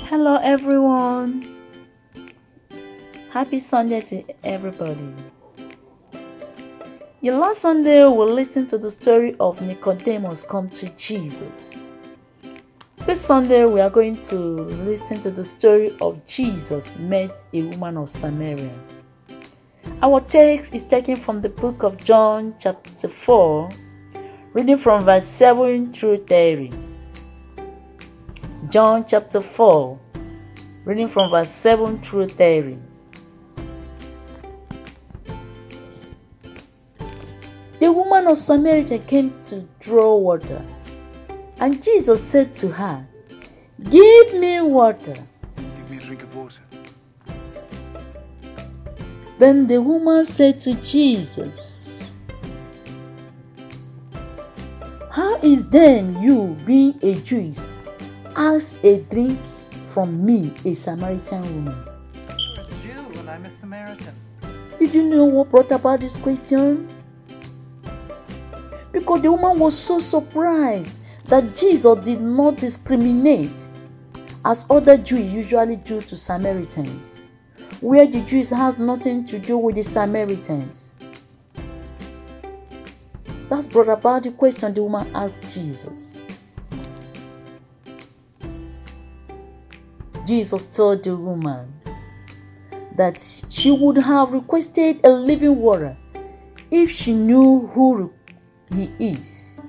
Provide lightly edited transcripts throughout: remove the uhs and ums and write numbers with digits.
Hello everyone. Happy Sunday to everybody. Last Sunday we listened to the story of Nicodemus come to Jesus. This Sunday we are going to listen to the story of Jesus met a woman of Samaria. Our text is taken from the book of John chapter 4, reading from verse 7 through 30. John chapter 4, reading from verse 7 through 30. The woman of Samaria came to draw water, and Jesus said to her, "Give me water." Give me a drink of water. Then the woman said to Jesus, "How is then you, being a Jewess, ask a drink from me, a Samaritan woman?" You're a Jew and I'm a Samaritan. Did you know what brought about this question? Because the woman was so surprised that Jesus did not discriminate as other Jews usually do to Samaritans, where the Jews has nothing to do with the Samaritans. That's brought about the question the woman asked Jesus. Jesus told the woman that she would have requested a living water if she knew who he is.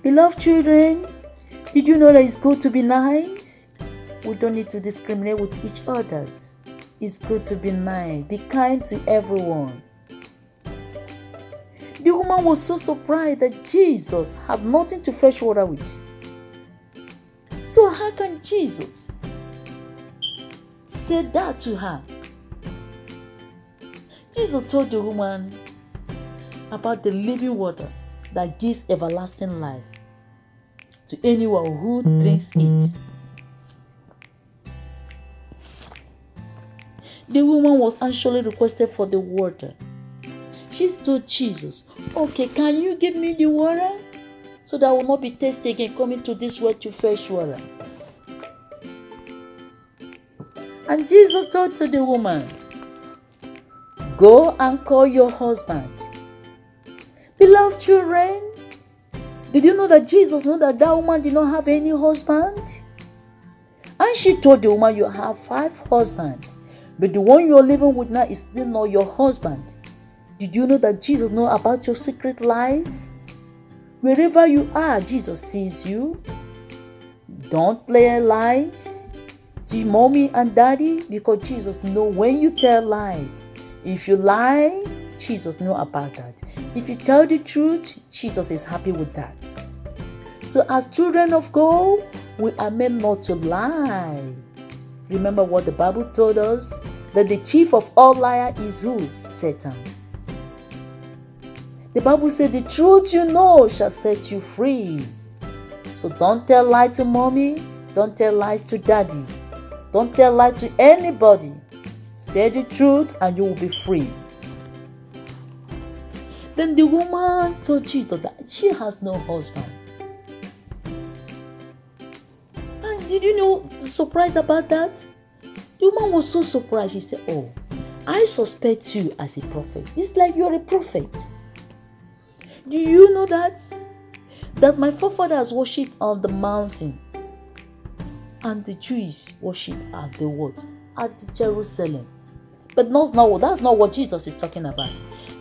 Beloved children, did you know that it's good to be nice? We don't need to discriminate with each other. It's good to be nice. Be kind to everyone. The woman was so surprised that Jesus had nothing to fetch water with. So how can Jesus say that to her? Jesus told the woman about the living water that gives everlasting life to anyone who drinks it. The woman was actually requested for the water. She told Jesus, "Okay, can you give me the water so that I will not be thirsty again coming to this well to fetch water?" And Jesus told to the woman, "Go and call your husband." Beloved children, did you know that Jesus knew that that woman did not have any husband? And she told the woman, "You have 5 husbands, but the one you're living with now is still not your husband." Did you know that Jesus knows about your secret life? Wherever you are, Jesus sees you. Don't tell lies to mommy and daddy, because Jesus knows when you tell lies. If you lie, Jesus knows about that. If you tell the truth, Jesus is happy with that. So as children of God, we are meant not to lie. Remember what the Bible told us, that the chief of all liars is who? Satan. The Bible said the truth you know shall set you free. So don't tell lies to mommy, don't tell lies to daddy, don't tell lies to anybody. Say the truth and you will be free. Then the woman told Jesus that she has no husband. And did you know the surprise about that? The woman was so surprised. She said, "Oh, I suspect you as a prophet." It's like you're a prophet. Do you know that my forefathers worshipped on the mountain, and the Jews worship at the what? At the Jerusalem. But that's not what Jesus is talking about.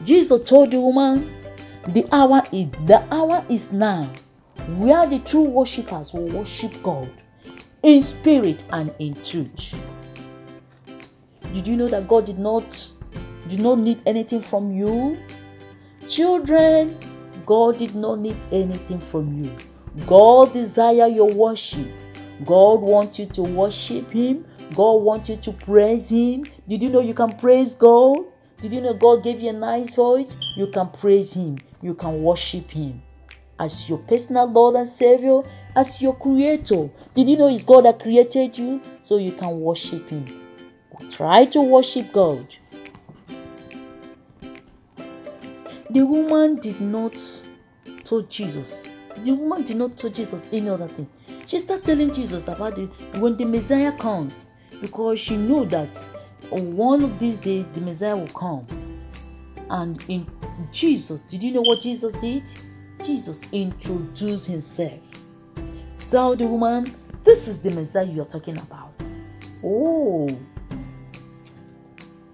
Jesus told the woman, the hour is now, where the true worshippers will worship God in spirit and in truth. Did you know that God did not need anything from you? Children, God did not need anything from you. God desires your worship. God wants you to worship Him. God wants you to praise Him. Did you know you can praise God? Did you know God gave you a nice voice? You can praise Him. You can worship Him as your personal Lord and Savior, as your Creator. Did you know it's God that created you? So you can worship Him. Try to worship God. The woman did not tell Jesus The woman did not tell Jesus any other thing. She started telling Jesus about when the Messiah comes, because she knew that one of these days the Messiah will come. And in Jesus, did you know what Jesus did? Jesus introduced himself. Tell the woman, this is the Messiah you are talking about. Oh.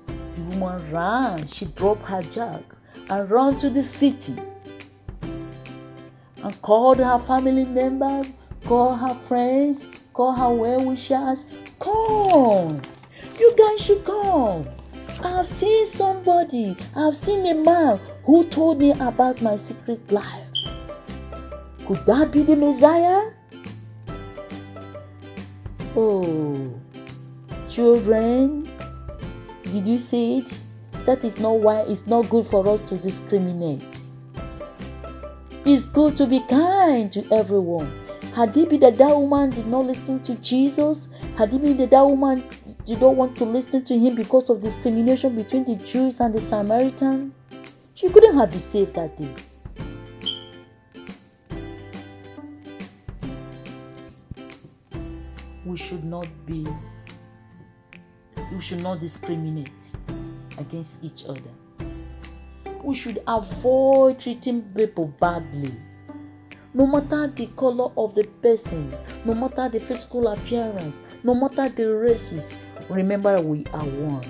The woman ran. She dropped her jug and ran to the city and called her family members, called her friends, called her well-wishers. Come. You guys should come. I have seen somebody. I have seen a man who told me about my secret life. Could that be the Messiah? Oh, children, did you see it? That is not why it's not good for us to discriminate. It's good to be kind to everyone. Had it been that woman did not listen to Jesus, had it been that woman did not want to listen to him because of discrimination between the Jews and the Samaritan, she couldn't have been saved that day. We should not discriminate against each other. We should avoid treating people badly. No matter the color of the person, no matter the physical appearance, no matter the races, remember we are one.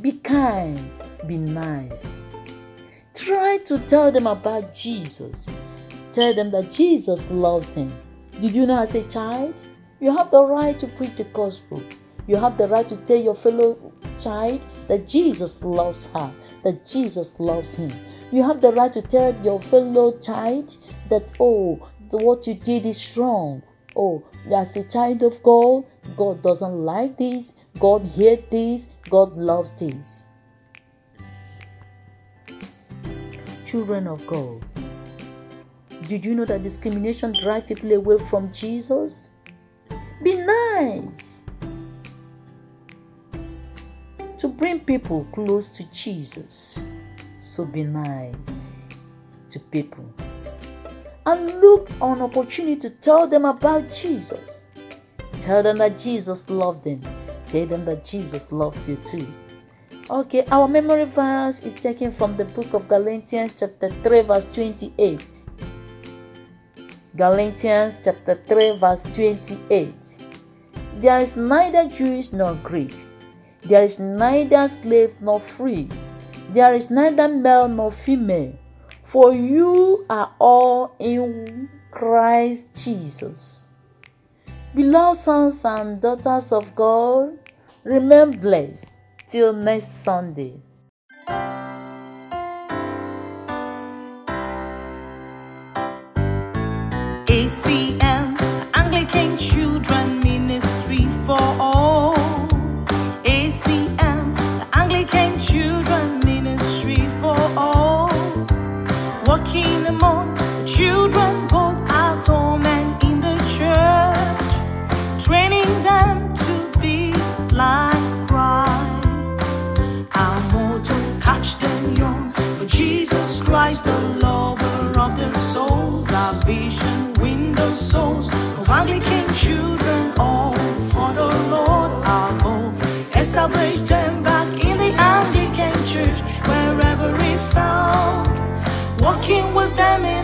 Be kind, be nice. Try to tell them about Jesus. Tell them that Jesus loves them. Did you know as a child? You have the right to preach the gospel. You have the right to tell your fellow child that Jesus loves her, that Jesus loves him. You have the right to tell your fellow child that, what you did is wrong. Oh, as a child of God, God doesn't like this, God hates this, God loves this. Children of God, did you know that discrimination drives people away from Jesus? Be nice to bring people close to Jesus. So be nice to people and look on opportunity to tell them about Jesus. Tell them that Jesus loves them. Tell them that Jesus loves you too. Okay, our memory verse is taken from the book of Galatians chapter 3 verse 28. Galatians chapter 3 verse 28. There is neither Jewish nor Greek. There is neither slave nor free. There is neither male nor female. For you are all in Christ Jesus. Beloved sons and daughters of God, remain blessed till next Sunday. ACM, Anglican Children Ministry for all. ACM, the Anglican Children Ministry for all. Working among the children both at home and in the church, training them to be like Christ. Our motto, catch them young, for Jesus Christ, the lover of their souls. Our vision, win the souls of Anglican children, all for the Lord our goal. Establish them back in the Anglican church, wherever it's found. Walking with them in